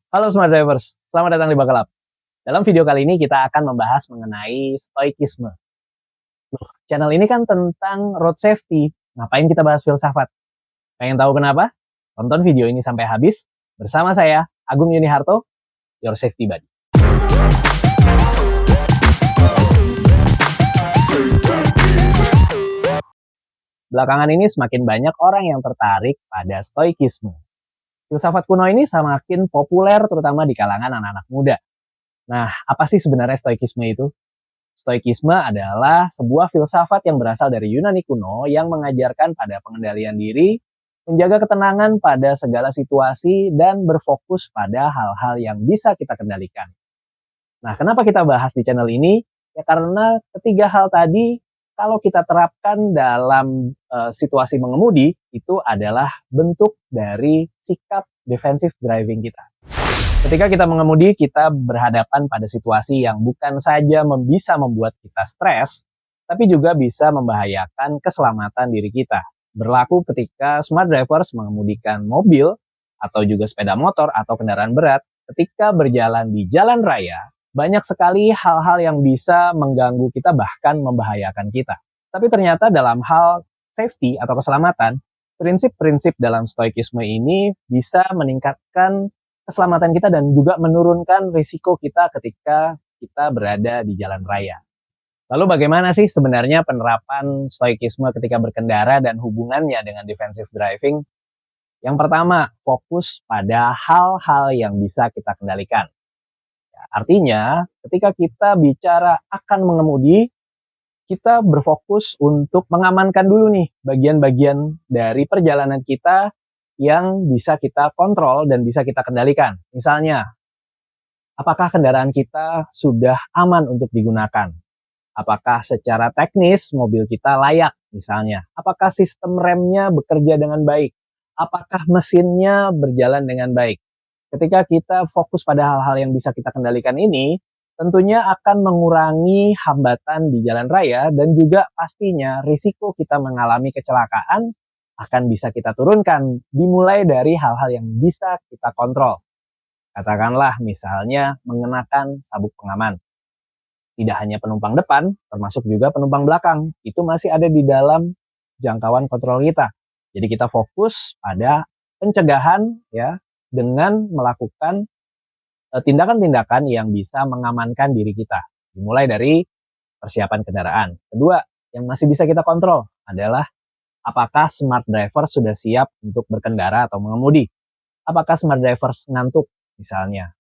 Halo Smart Drivers, selamat datang di Bakalap. Dalam video kali ini kita akan membahas mengenai stoikisme. Channel ini kan tentang road safety, ngapain kita bahas filsafat? Pengen tahu kenapa? Tonton video ini sampai habis bersama saya, Agung Yuniharto, Your Safety Buddy. Belakangan ini semakin banyak orang yang tertarik pada stoikisme. Filsafat kuno ini semakin populer terutama di kalangan anak-anak muda. Nah, apa sih sebenarnya stoikisme itu? Stoikisme adalah sebuah filsafat yang berasal dari Yunani kuno yang mengajarkan pada pengendalian diri, menjaga ketenangan pada segala situasi, dan berfokus pada hal-hal yang bisa kita kendalikan. Nah, kenapa kita bahas di channel ini? Ya karena ketiga hal tadi, kalau kita terapkan dalam situasi mengemudi, itu adalah bentuk dari sikap defensive driving kita. Ketika kita mengemudi, kita berhadapan pada situasi yang bukan saja bisa membuat kita stres, tapi juga bisa membahayakan keselamatan diri kita. Berlaku ketika smart drivers mengemudikan mobil atau juga sepeda motor atau kendaraan berat, ketika berjalan di jalan raya, banyak sekali hal-hal yang bisa mengganggu kita bahkan membahayakan kita. Tapi ternyata dalam hal safety atau keselamatan, prinsip-prinsip dalam stoikisme ini bisa meningkatkan keselamatan kita dan juga menurunkan risiko kita ketika kita berada di jalan raya. Lalu bagaimana sih sebenarnya penerapan stoikisme ketika berkendara dan hubungannya dengan defensive driving? Yang pertama, fokus pada hal-hal yang bisa kita kendalikan. Ya, artinya, ketika kita bicara akan mengemudi, kita berfokus untuk mengamankan dulu nih bagian-bagian dari perjalanan kita yang bisa kita kontrol dan bisa kita kendalikan. Misalnya, apakah kendaraan kita sudah aman untuk digunakan? Apakah secara teknis mobil kita layak misalnya? Apakah sistem remnya bekerja dengan baik? Apakah mesinnya berjalan dengan baik? Ketika kita fokus pada hal-hal yang bisa kita kendalikan ini, tentunya akan mengurangi hambatan di jalan raya dan juga pastinya risiko kita mengalami kecelakaan akan bisa kita turunkan dimulai dari hal-hal yang bisa kita kontrol. Katakanlah misalnya mengenakan sabuk pengaman. Tidak hanya penumpang depan, termasuk juga penumpang belakang. Itu masih ada di dalam jangkauan kontrol kita. Jadi kita fokus pada pencegahan ya dengan melakukan tindakan-tindakan yang bisa mengamankan diri kita. Dimulai dari persiapan kendaraan. Kedua, yang masih bisa kita kontrol adalah apakah smart driver sudah siap untuk berkendara atau mengemudi. Apakah smart driver ngantuk misalnya.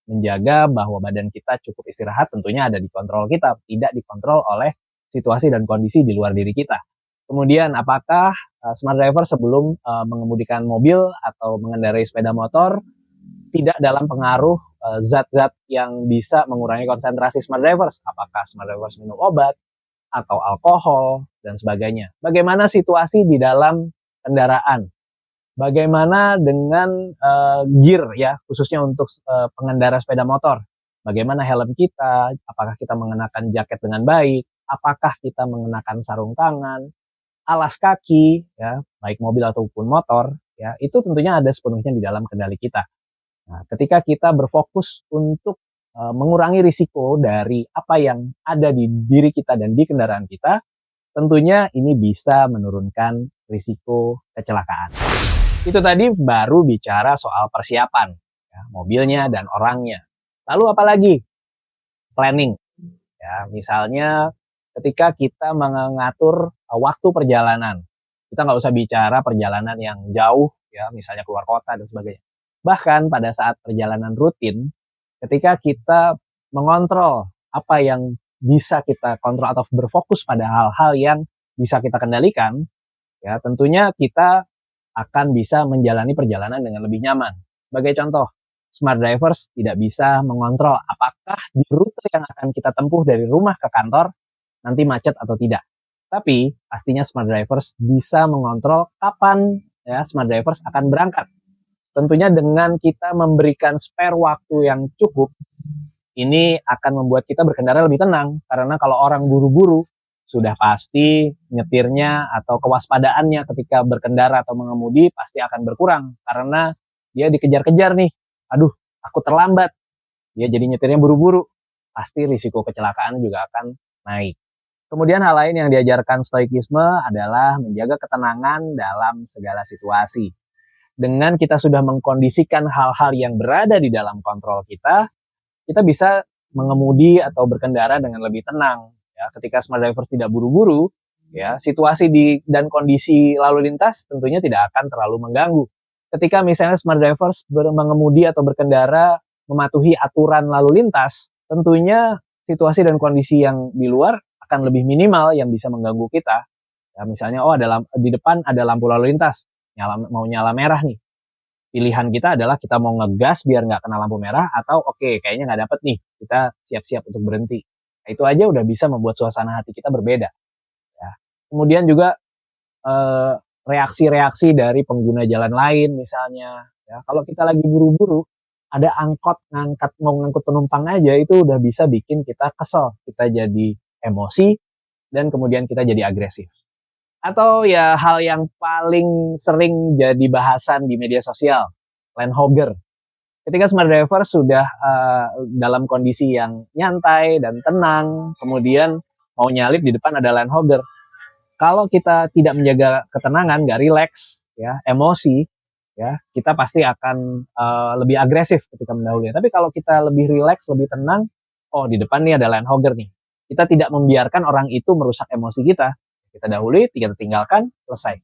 Menjaga bahwa badan kita cukup istirahat tentunya ada di kontrol kita, tidak dikontrol oleh situasi dan kondisi di luar diri kita. Kemudian apakah smart driver sebelum mengemudikan mobil atau mengendarai sepeda motor tidak dalam pengaruh zat-zat yang bisa mengurangi konsentrasi smart drivers? Apakah smart drivers minum obat atau alkohol dan sebagainya? Bagaimana situasi di dalam kendaraan? Bagaimana dengan gear ya, khususnya untuk pengendara sepeda motor? Bagaimana helm kita? Apakah kita mengenakan jaket dengan baik? Apakah kita mengenakan sarung tangan, alas kaki, ya, baik mobil ataupun motor? Ya, itu tentunya ada sepenuhnya di dalam kendali kita. Nah, ketika kita berfokus untuk mengurangi risiko dari apa yang ada di diri kita dan di kendaraan kita, tentunya ini bisa menurunkan risiko kecelakaan. Itu tadi baru bicara soal persiapan, ya, mobilnya dan orangnya. Lalu apalagi? Planning. Ya, misalnya ketika kita mengatur waktu perjalanan, kita nggak usah bicara perjalanan yang jauh, ya, misalnya keluar kota dan sebagainya. Bahkan pada saat perjalanan rutin, ketika kita mengontrol apa yang bisa kita kontrol atau berfokus pada hal-hal yang bisa kita kendalikan, ya tentunya kita akan bisa menjalani perjalanan dengan lebih nyaman. Sebagai contoh, smart drivers tidak bisa mengontrol apakah di rute yang akan kita tempuh dari rumah ke kantor nanti macet atau tidak. Tapi pastinya smart drivers bisa mengontrol kapan ya smart drivers akan berangkat. Tentunya dengan kita memberikan spare waktu yang cukup, ini akan membuat kita berkendara lebih tenang. Karena kalau orang buru-buru, sudah pasti nyetirnya atau kewaspadaannya ketika berkendara atau mengemudi pasti akan berkurang. Karena dia dikejar-kejar nih. Aduh, takut terlambat, dia jadi nyetirnya buru-buru, pasti risiko kecelakaan juga akan naik. Kemudian hal lain yang diajarkan stoikisme adalah menjaga ketenangan dalam segala situasi. Dengan kita sudah mengkondisikan hal-hal yang berada di dalam kontrol kita bisa mengemudi atau berkendara dengan lebih tenang. Ya, ketika smart drivers tidak buru-buru, ya situasi dan kondisi lalu lintas tentunya tidak akan terlalu mengganggu. Ketika misalnya smart drivers mengemudi atau berkendara mematuhi aturan lalu lintas, tentunya situasi dan kondisi yang di luar akan lebih minimal yang bisa mengganggu kita. Ya, misalnya di depan ada lampu lalu lintas, mau nyala merah nih. Pilihan kita adalah kita mau ngegas biar nggak kena lampu merah atau oke, kayaknya nggak dapet nih, kita siap-siap untuk berhenti. Nah, itu aja udah bisa membuat suasana hati kita berbeda. Ya. Kemudian juga reaksi-reaksi dari pengguna jalan lain misalnya. Ya, kalau kita lagi buru-buru, ada angkot mau ngangkut penumpang aja itu udah bisa bikin kita kesel, kita jadi emosi dan kemudian kita jadi agresif. Atau ya hal yang paling sering jadi bahasan di media sosial, land hogger. Ketika smart driver sudah dalam kondisi yang nyantai dan tenang, kemudian mau nyalip di depan ada land hogger. Kalau kita tidak menjaga ketenangan, nggak rileks, ya, emosi, ya, kita pasti akan lebih agresif ketika mendahului. Tapi kalau kita lebih rileks, lebih tenang, oh di depan nih ada land hogger nih. Kita tidak membiarkan orang itu merusak emosi kita. Kita dahului, kita tinggalkan, selesai.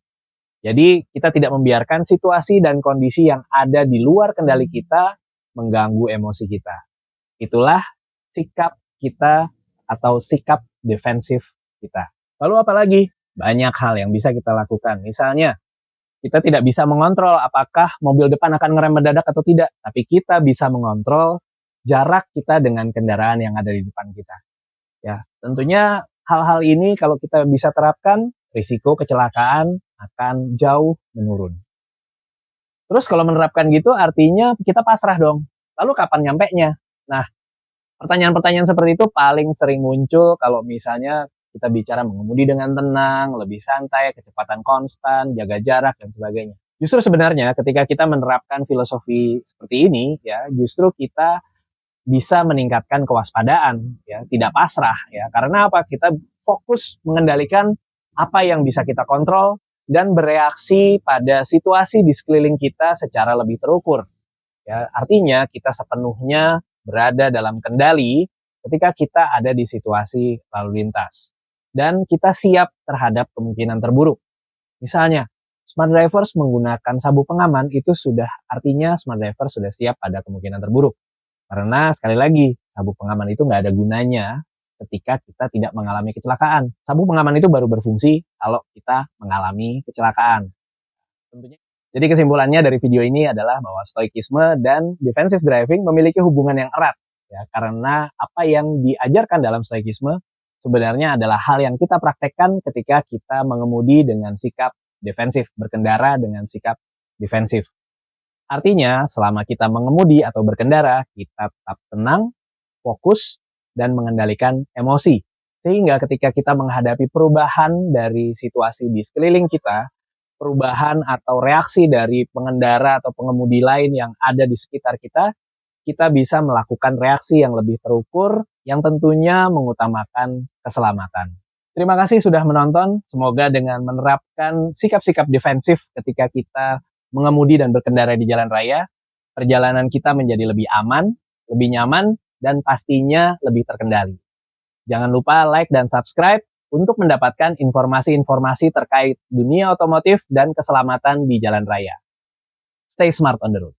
Jadi kita tidak membiarkan situasi dan kondisi yang ada di luar kendali kita mengganggu emosi kita. Itulah sikap kita atau sikap defensif kita. Lalu apa lagi? Banyak hal yang bisa kita lakukan. Misalnya, kita tidak bisa mengontrol apakah mobil depan akan ngerem mendadak atau tidak. Tapi kita bisa mengontrol jarak kita dengan kendaraan yang ada di depan kita. Ya, tentunya hal-hal ini kalau kita bisa terapkan, risiko kecelakaan akan jauh menurun. Terus kalau menerapkan gitu artinya kita pasrah dong. Lalu kapan nyampenya? Nah, pertanyaan-pertanyaan seperti itu paling sering muncul kalau misalnya kita bicara mengemudi dengan tenang, lebih santai, kecepatan konstan, jaga jarak, dan sebagainya. Justru sebenarnya ketika kita menerapkan filosofi seperti ini, ya, justru kita bisa meningkatkan kewaspadaan, ya, tidak pasrah, ya. Karena apa? Kita fokus mengendalikan apa yang bisa kita kontrol dan bereaksi pada situasi di sekeliling kita secara lebih terukur. Ya, artinya kita sepenuhnya berada dalam kendali ketika kita ada di situasi lalu lintas. Dan kita siap terhadap kemungkinan terburuk. Misalnya, smart drivers menggunakan sabuk pengaman itu sudah artinya smart driver sudah siap pada kemungkinan terburuk. Karena sekali lagi, sabuk pengaman itu nggak ada gunanya ketika kita tidak mengalami kecelakaan. Sabuk pengaman itu baru berfungsi kalau kita mengalami kecelakaan. Tentunya. Jadi kesimpulannya dari video ini adalah bahwa stoikisme dan defensive driving memiliki hubungan yang erat. Ya, karena apa yang diajarkan dalam stoikisme sebenarnya adalah hal yang kita praktekkan ketika kita mengemudi dengan sikap defensif, berkendara dengan sikap defensif. Artinya, selama kita mengemudi atau berkendara, kita tetap tenang, fokus, dan mengendalikan emosi. Sehingga ketika kita menghadapi perubahan dari situasi di sekeliling kita, perubahan atau reaksi dari pengendara atau pengemudi lain yang ada di sekitar kita bisa melakukan reaksi yang lebih terukur, yang tentunya mengutamakan keselamatan. Terima kasih sudah menonton. Semoga dengan menerapkan sikap-sikap defensif ketika kita mengemudi dan berkendara di jalan raya, perjalanan kita menjadi lebih aman, lebih nyaman, dan pastinya lebih terkendali. Jangan lupa like dan subscribe untuk mendapatkan informasi-informasi terkait dunia otomotif dan keselamatan di jalan raya. Stay smart on the road.